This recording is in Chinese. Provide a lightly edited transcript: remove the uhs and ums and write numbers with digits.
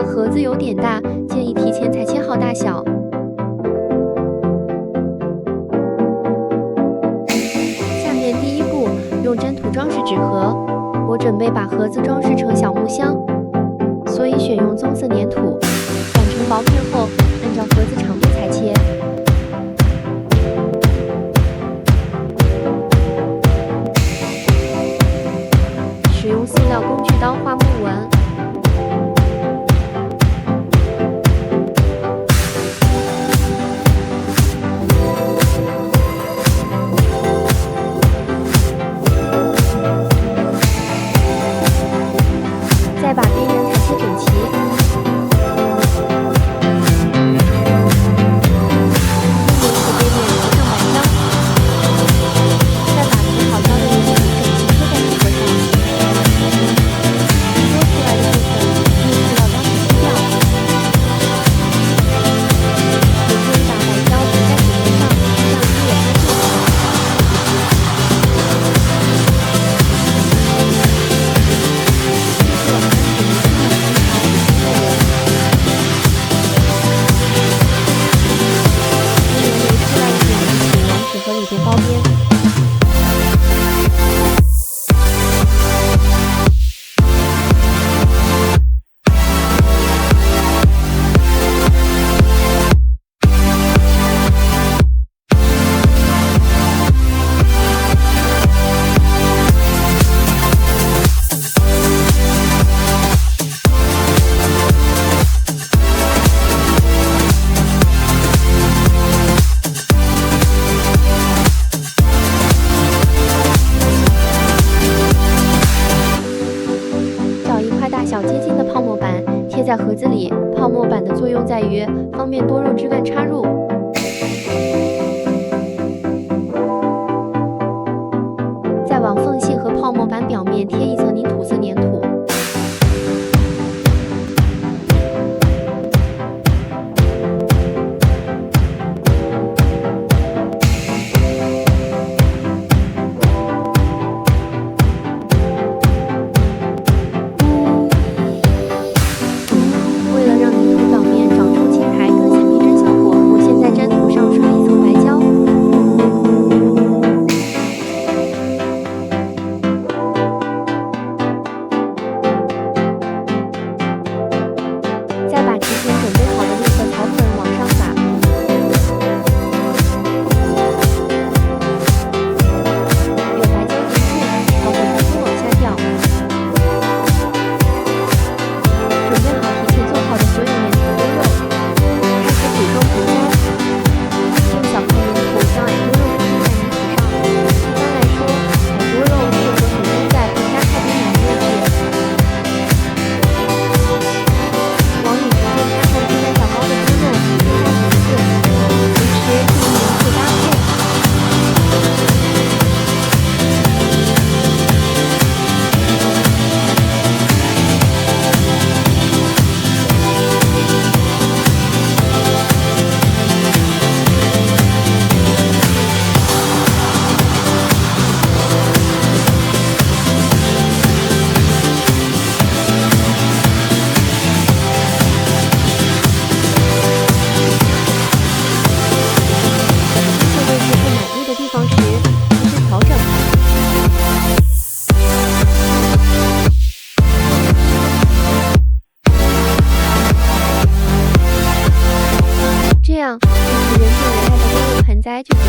过盒子有点大，建议提前裁切好大小。下面第一步，用粘土装饰纸盒。我准备把盒子装饰成小木箱，所以选用棕色粘土，擀成薄片后，按照盒子长度裁切。使用塑料工具刀画木纹。再把边缘裁切整齐。包边。大小接近的泡沫板贴在盒子里，泡沫板的作用在于方便多肉枝干插入。再往缝隙和泡沫板表面贴一层泥土色粘土。再把之前准备好的绿色草粉往上撒，有白胶粘住，草粉轻轻往下掉。准备好提前做好的所有粘土多肉，开始组装涂胶。用小块粘土将矮多肉铺在泥土上。一般来说，矮多肉适合涂装在不加太多泥的位置。这样，原本我带的多肉盆栽就可以